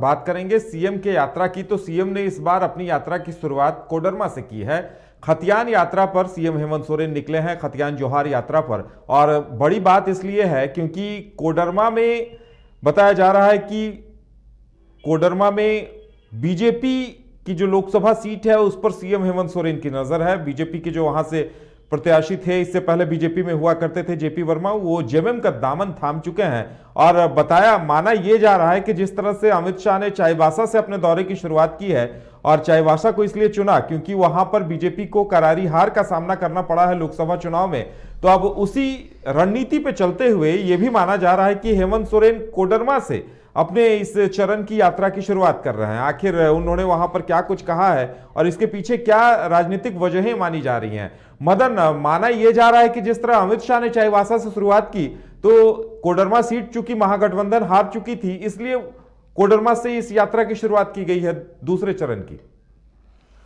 बात करेंगे सीएम के यात्रा की। तो सीएम ने इस बार अपनी यात्रा की शुरुआत कोडरमा से की है। खतियान यात्रा पर सीएम हेमंत सोरेन निकले हैं, खतियान जोहार यात्रा पर। और बड़ी बात इसलिए है क्योंकि कोडरमा में बताया जा रहा है कि कोडरमा में बीजेपी की जो लोकसभा सीट है उस पर सीएम हेमंत सोरेन की नजर है। बीजेपी के जो वहां से प्रत्याशी थे, इससे पहले बीजेपी में हुआ करते थे जेपी वर्मा, वो जेएमएम का दामन थाम चुके हैं। और माना यह जा रहा है कि जिस तरह से अमित शाह ने चाईबासा से अपने दौरे की शुरुआत की है, और चाईबासा को इसलिए चुना क्योंकि वहां पर बीजेपी को करारी हार का सामना करना पड़ा है लोकसभा चुनाव में, तो अब उसी रणनीति पे चलते हुए यह भी माना जा रहा है कि हेमंत सोरेन कोडरमा से अपने इस चरण की यात्रा की शुरुआत कर रहे हैं। आखिर उन्होंने वहां पर क्या कुछ कहा है और इसके पीछे क्या राजनीतिक वजहें मानी जा रही हैं। मदन, माना यह जा रहा है कि जिस तरह अमित शाह ने चाईबासा से शुरुआत की, तो कोडरमा सीट चूंकि महागठबंधन हार चुकी थी, इसलिए कोडरमा से इस यात्रा की शुरुआत की गई है दूसरे चरण की।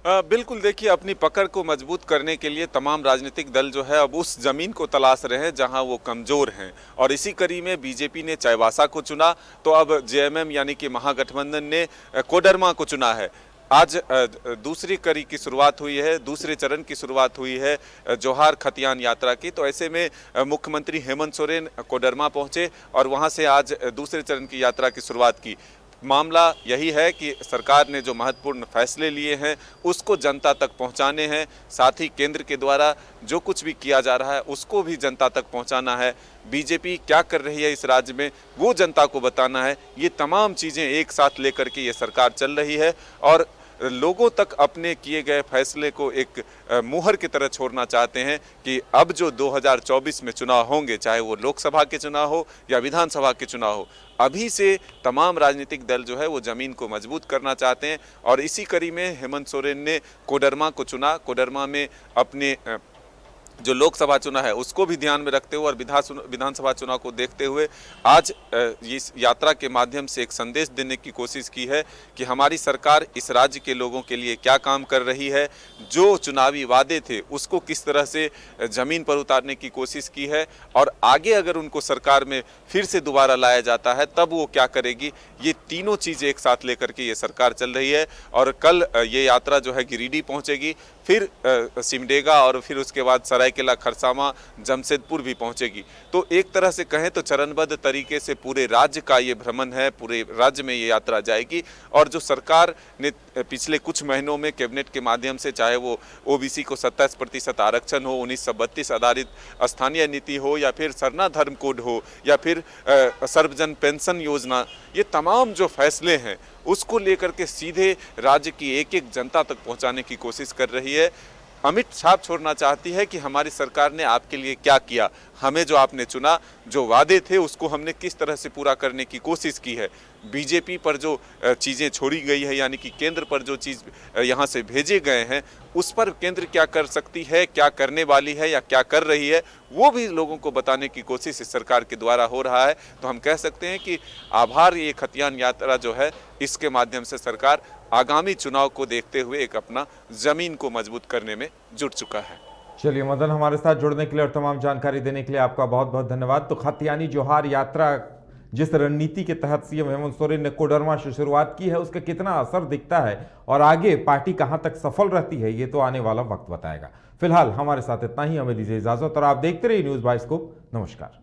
बिल्कुल, देखिए, अपनी पकड़ को मजबूत करने के लिए तमाम राजनीतिक दल जो है अब उस जमीन को तलाश रहे हैं जहां वो कमजोर हैं, और इसी कड़ी में बीजेपी ने चाईबासा को चुना, तो अब जेएमएम यानी कि महागठबंधन ने कोडरमा को चुना है। आज दूसरी कड़ी की शुरुआत हुई है, दूसरे चरण की शुरुआत हुई है जोहार खतियान यात्रा की। तो ऐसे में मुख्यमंत्री हेमंत सोरेन कोडरमा पहुंचे और वहां से आज दूसरे चरण की यात्रा की शुरुआत की। मामला यही है कि सरकार ने जो महत्वपूर्ण फैसले लिए हैं उसको जनता तक पहुंचाने हैं, साथ ही केंद्र के द्वारा जो कुछ भी किया जा रहा है उसको भी जनता तक पहुंचाना है। बीजेपी क्या कर रही है इस राज्य में वो जनता को बताना है। ये तमाम चीज़ें एक साथ लेकर के ये सरकार चल रही है और लोगों तक अपने किए गए फैसले को एक मुहर की तरह छोड़ना चाहते हैं कि अब जो 2024 में चुनाव होंगे, चाहे वो लोकसभा के चुनाव हो या विधानसभा के चुनाव हो, अभी से तमाम राजनीतिक दल जो है वो जमीन को मजबूत करना चाहते हैं। और इसी कड़ी में हेमंत सोरेन ने कोडरमा को चुना। कोडरमा में अपने जो लोकसभा चुनाव है उसको भी ध्यान में रखते हुए और विधानसभा चुनाव को देखते हुए आज इस यात्रा के माध्यम से एक संदेश देने की कोशिश की है कि हमारी सरकार इस राज्य के लोगों के लिए क्या काम कर रही है, जो चुनावी वादे थे उसको किस तरह से ज़मीन पर उतारने की कोशिश की है, और आगे अगर उनको सरकार में फिर से दोबारा लाया जाता है तब वो क्या करेगी। ये तीनों चीज़ें एक साथ लेकर के ये सरकार चल रही है। और कल ये यात्रा जो है गिरिडीह पहुँचेगी, फिर सिमडेगा और फिर उसके बाद सरायकेला खरसावां जमशेदपुर भी पहुंचेगी। तो एक तरह से कहें तो चरणबद्ध तरीके से पूरे राज्य का ये भ्रमण है, पूरे राज्य में ये यात्रा जाएगी। और जो सरकार ने पिछले कुछ महीनों में कैबिनेट के माध्यम से, चाहे वो ओबीसी को 27% आरक्षण हो, 1932 आधारित स्थानीय नीति हो, या फिर सरना धर्म कोड हो, या फिर सर्वजन पेंशन योजना, ये तमाम जो फैसले हैं उसको लेकर के सीधे राज्य की एक एक जनता तक पहुंचाने की कोशिश कर रही है। अमिट छाप छोड़ना चाहती है कि हमारी सरकार ने आपके लिए क्या किया, हमें जो आपने चुना, जो वादे थे उसको हमने किस तरह से पूरा करने की कोशिश की है। बीजेपी पर जो चीज़ें छोड़ी गई है, यानी कि केंद्र पर जो चीज़ यहाँ से भेजे गए हैं उस पर केंद्र क्या कर सकती है, क्या करने वाली है या क्या कर रही है, वो भी लोगों को बताने की कोशिश इस सरकार के द्वारा हो रहा है। तो हम कह सकते हैं कि आभार ये खतियान यात्रा जो है, इसके माध्यम से सरकार आगामी चुनाव को देखते हुए एक अपना जमीन को मजबूत करने में जुट चुका है। चलिए मदन, हमारे साथ जुड़ने के लिए और तमाम जानकारी देने के लिए आपका बहुत बहुत धन्यवाद। तो खतियानी जोहार यात्रा जिस रणनीति के तहत सीएम हेमंत सोरेन ने कोडरमा से शुरुआत की है, उसका कितना असर दिखता है और आगे पार्टी कहां तक सफल रहती है, ये तो आने वाला वक्त बताएगा। फिलहाल हमारे साथ इतना ही, हमें दीजिए इजाजत और आप देखते रहिए न्यूज़ बाइस्कोप। नमस्कार।